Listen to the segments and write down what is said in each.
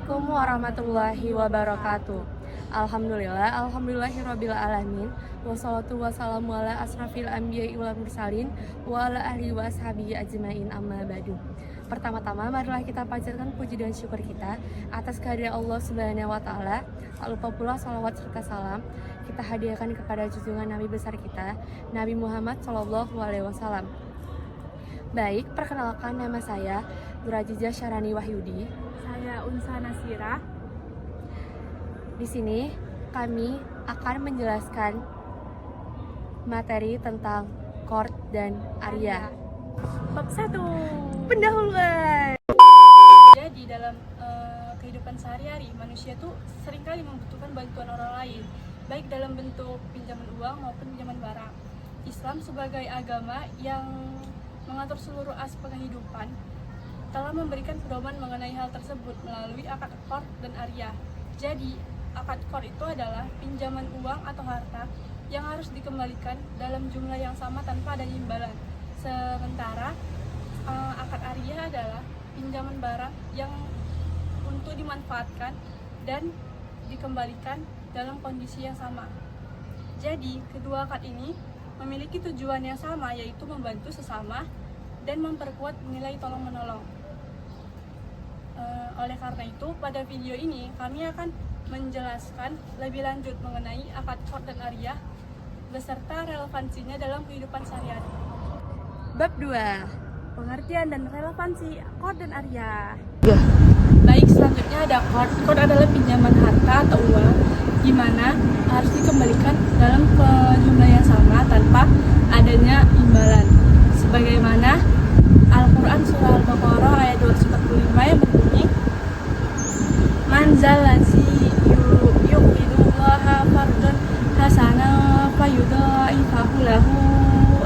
Assalamualaikum warahmatullahi wabarakatuh. Alhamdulillahirabbil alamin. Wassalatu wassalamu ala asrafil anbiya'i wal mursalin wa ala ahli wa ashabihi ajmain amma ba'du. Pertama-tama marilah kita panjatkan puji dan syukur kita atas kehadiran Allah Subhanahu wa taala. Tak lupa pula salawat serta salam kita hadiahkan kepada junjungan Nabi besar kita, Nabi Muhammad sallallahu alaihi wasallam. Baik, perkenalkan nama saya Nurajijah Syarani Wahyudi. Saya Unsa Nasira. Di sini kami akan menjelaskan materi tentang chord dan aria. Bab 1. Pendahuluan. Jadi dalam kehidupan sehari-hari manusia tuh seringkali membutuhkan bantuan orang lain, baik dalam bentuk pinjaman uang maupun pinjaman barang. Islam sebagai agama yang mengatur seluruh aspek kehidupan telah memberikan pedoman mengenai hal tersebut melalui akad chord dan aria. Jadi, akad chord itu adalah pinjaman uang atau harta yang harus dikembalikan dalam jumlah yang sama tanpa adanya imbalan. Sementara akad aria adalah pinjaman barang yang untuk dimanfaatkan dan dikembalikan dalam kondisi yang sama. Jadi, kedua akad ini memiliki tujuan yang sama, yaitu membantu sesama dan memperkuat nilai tolong-menolong. Oleh karena itu, pada video ini kami akan menjelaskan lebih lanjut mengenai akad chord dan aria beserta relevansinya dalam kehidupan sehari-hari. Bab 2. Pengertian dan relevansi chord dan aria. Baik, Selanjutnya ada chord. Chord adalah pinjaman harta atau uang di mana harus dikembalikan dalam jumlah yang sama tanpa adanya imbalan. Sebagaimana Al-Quran Surah Al-Baqarah ayat 245 yang berbunyi, Manzalazi yuqidullaha fardun hasana fayudha'ifahu lahu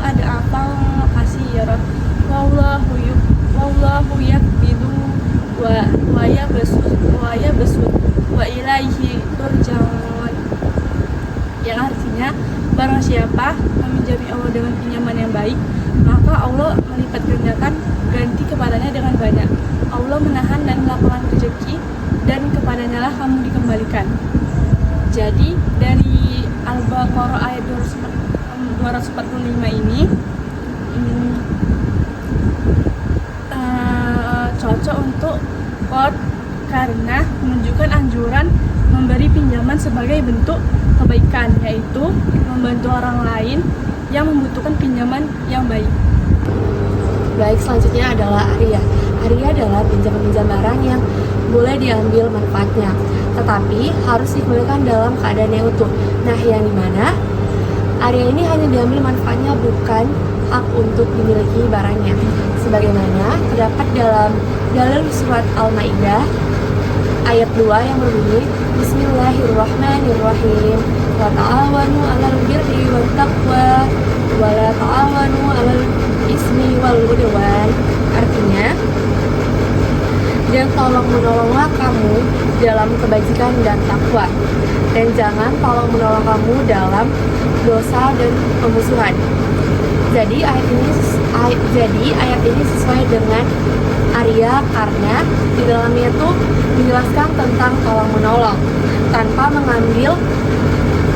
ad'afan katsiran wallahu yaqbidu wa yabsut wa ilaihi turja'un. Yang artinya, barang siapa meminjami Allah dengan pinjaman yang baik, maka Allah melipat gandakan ganti kepadanya dengan banyak. Allah menahan dan melapangkan rezeki, dan kepadanya lah kamu dikembalikan. Jadi dari Al-Baqarah ayat 245 ini cocok untuk chord karena menunjukkan anjuran memberi pinjaman sebagai bentuk kebaikan, yaitu membantu orang lain yang membutuhkan pinjaman yang baik. Baik, selanjutnya adalah aria. Aria adalah pinjam barang yang boleh diambil manfaatnya, tetapi harus dikembalikan dalam keadaan yang utuh. Nah, yang dimana aria ini hanya diambil manfaatnya, bukan hak untuk dimiliki barangnya. Sebagaimana terdapat dalam surat Al-Maidah ayat 2 yang berbunyi, Bismillahirrahmanirrahim. Wa ta'awanu 'alal birri wat taqwa wa la ta'awanu 'alal ismi wal 'udwan. Artinya, dan tolong menolonglah kamu dalam kebajikan dan takwa, dan jangan tolong menolong kamu dalam dosa dan pemusuhan. Jadi ayat ini sesuai dengan aria karena di dalamnya itu menjelaskan tentang tolong menolong tanpa mengambil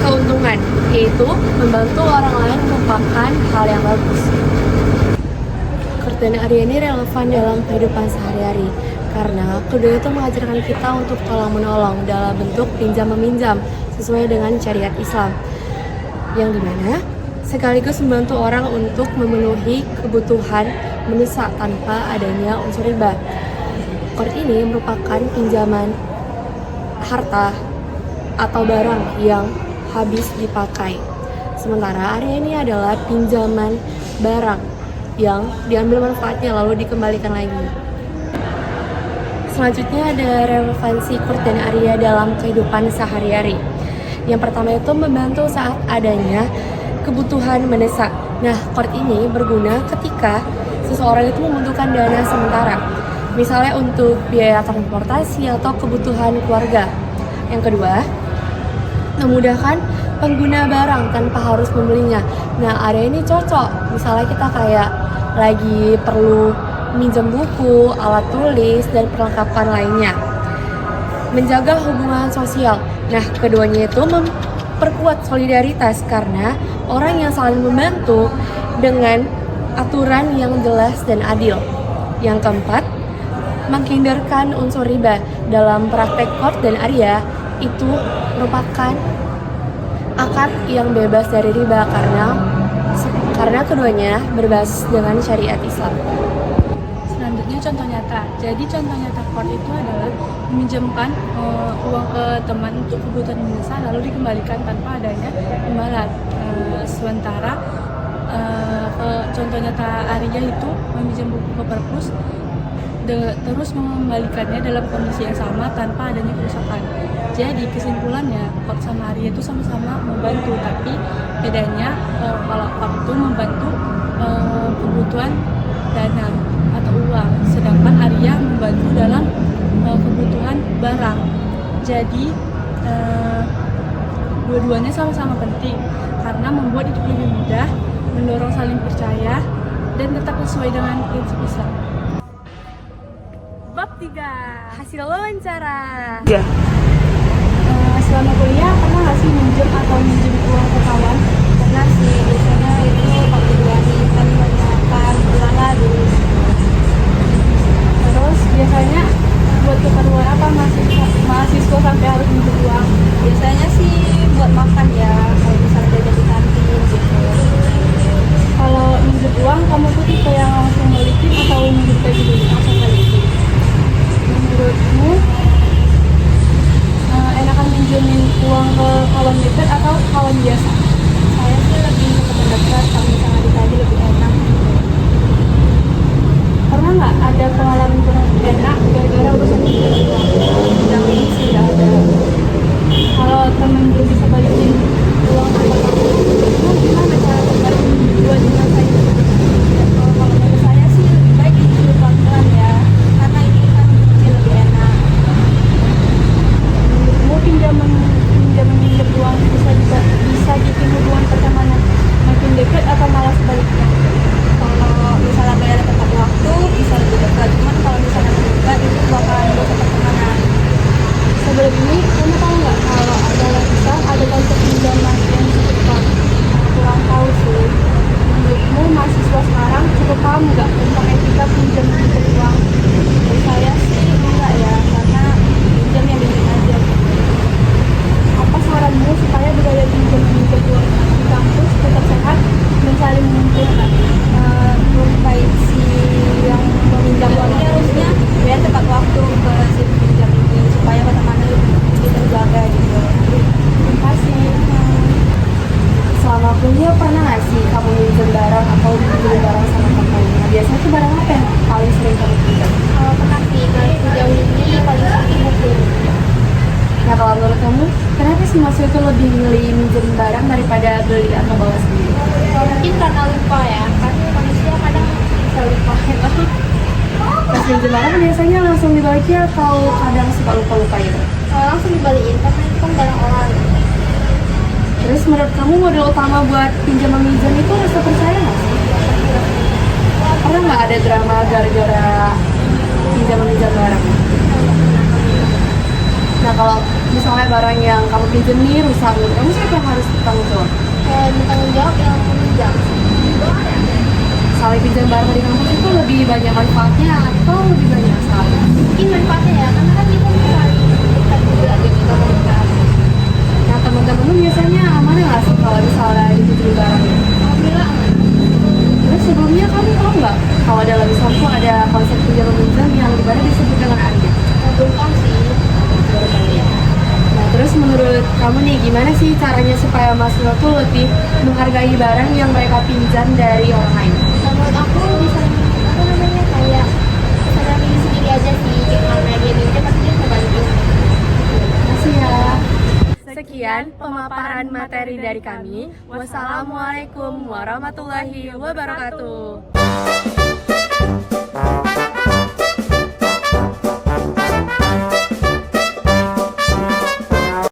keuntungan, yaitu membantu orang lain merupakan hal yang bagus. Chord dan aria ini relevan dalam kehidupan sehari-hari karena kedua itu mengajarkan kita untuk tolong menolong dalam bentuk pinjam meminjam sesuai dengan syariat Islam, yang dimana sekaligus membantu orang untuk memenuhi kebutuhan mendesak tanpa adanya unsur riba. Chord ini merupakan pinjaman harta atau barang yang habis dipakai. Sementara aria ini adalah pinjaman barang yang diambil manfaatnya lalu dikembalikan lagi. Selanjutnya ada relevansi chord dan aria dalam kehidupan sehari-hari. Yang pertama itu membantu saat adanya kebutuhan mendesak. Nah, chord ini berguna ketika seseorang itu membutuhkan dana sementara, misalnya untuk biaya transportasi atau kebutuhan keluarga. Yang kedua, memudahkan pengguna barang tanpa harus membelinya. Nah, area ini cocok, misalnya kita kayak lagi perlu minjem buku, alat tulis, dan perlengkapan lainnya. menjaga hubungan sosial. Nah, keduanya itu memperkuat solidaritas karena orang yang saling membantu dengan aturan yang jelas dan adil. Yang keempat, menghindarkan unsur riba. Dalam praktek Kord dan Arya itu merupakan akad yang bebas dari riba karena keduanya berbasis dengan syariat Islam. Selanjutnya contoh nyata. Jadi contoh nyata Kord itu adalah meminjamkan uang ke teman untuk kebutuhan mendesak lalu dikembalikan tanpa adanya imbalan. Sementara contoh nyata Arya itu meminjam buku ke perpus terus mengembalikannya dalam kondisi yang sama tanpa adanya kerusakan. Jadi kesimpulannya Kord sama Arya itu sama-sama membantu, tapi bedanya kalau Kord itu membantu kebutuhan dana atau uang, sedangkan Arya membantu dalam kebutuhan barang. Jadi dua-duanya sama-sama penting karena membuat hidup lebih mudah, mendorong saling percaya, dan tetap sesuai dengan prinsip Islam. Bab 3. Hasil wawancara. Selama kuliah pernah nggak sih minjem atau minjem uang ke kawan? Pernah sih, biasanya itu pakai duani kan menyenangkan ulala dulu. Terus biasanya buat keperluan apa mahasiswa sampai harus minjem uang? Biasanya sih buat makan ya, kalau misalnya jajan di kantin gitu. Kalau minjem uang kamu tuh tipe yang langsung balikin atau minjem kayak gitu langsung balikin? Menurutmu enakan minjemin uang ke kawan dekat atau kawan biasa? Saya sih lebih ke teman dekat, kalau misalnya ditagih lebih enak. Pernah nggak ada pengalaman kurang enak gara-gara urusan minjem uang? Yang ini sih nggak ada. Kalau temen belum bisa balikin uang ke kamu, itu gimana cara terbaik buat nyelesain? Kalau menurut saya sih lebih baik itu pelan-pelan ya, karena ini kan kecil lebih enak. Mau pinjaman uang bisa bikin hubungan pertemanan makin dekat atau malah sebaliknya? Kalau misalnya bayar tepat waktu bisa lebih dekat, cuman kalau misalnya mendekat itu bakalan bosan pertemanan. Sebelum ini kamu tahu nggak kalau ada konsep pinjaman yang cukup paham? Kurang tahu sih. Menurutmu mahasiswa sekarang cukup paham nggak tentang etika pinjam uang? Menurut saya sih enggak ya, karena pinjam yang bimbing aja. Apa saranmu supaya budaya pinjam uang di kampus tetap sehat dan saling menguntungkan? Lebih baik si yang meminjam uang ini harusnya bayar tepat waktu ke si pinjam ini supaya pertemanan lebih terjaga gitu. Terima kasih. Selama kuliah pernah nggak sih kamu minjem barang atau dibeli barang sama teman? Nah, biasanya tuh barang apa yang paling sering kamu pinjam? Kalau pernah sih, kalau sejauh ini paling sering buku. Nah, kalau menurut kamu, kenapa sih mahasiswa itu lebih milih minjem barang daripada beli atau bawa sendiri? Mungkin karena lupa ya, kan manusia kadang bisa lupa. Pas minjem barang biasanya langsung dibalikin atau kadang suka lupa-lupa gitu? Kalau langsung dibalikin karena itu kan barang orang. Terus menurut kamu modal utama buat pinjam meminjam itu rasa percaya nggak sih? Pernah nggak ada drama gara-gara pinjam meminjam barang? Nah, kalau misalnya barang yang kamu pinjam nih rusak, menurut kamu siapa yang harus tanggung jawab? Tanggung jawab yang meminjam. Saling pinjam barang di kampus itu lebih banyak manfaatnya atau lebih banyak salahnya? Mungkin manfaatnya ya, karena kan kita saling dekat juga gitu komunitas. Nah, teman-teman lu biasanya aman nggak sih kalau misalnya dipinjam barangnya? Alhamdulillah aman. Terus sebelumnya kamu tahu nggak kalau dalam Islam tuh ada konsep pinjam meminjam yang dimana disebut dengan arya? Belum tahu sih. Nah, terus menurut kamu nih gimana sih caranya supaya mahasiswa tuh lebih menghargai barang yang mereka pinjam dari orang lain? Menurut aku bisa kayak sadar diri sendiri aja sih, karena dia minjem pasti dia bisa balikin. Makasih ya. Sekian pemaparan materi dari kami. Wassalamualaikum warahmatullahi wabarakatuh.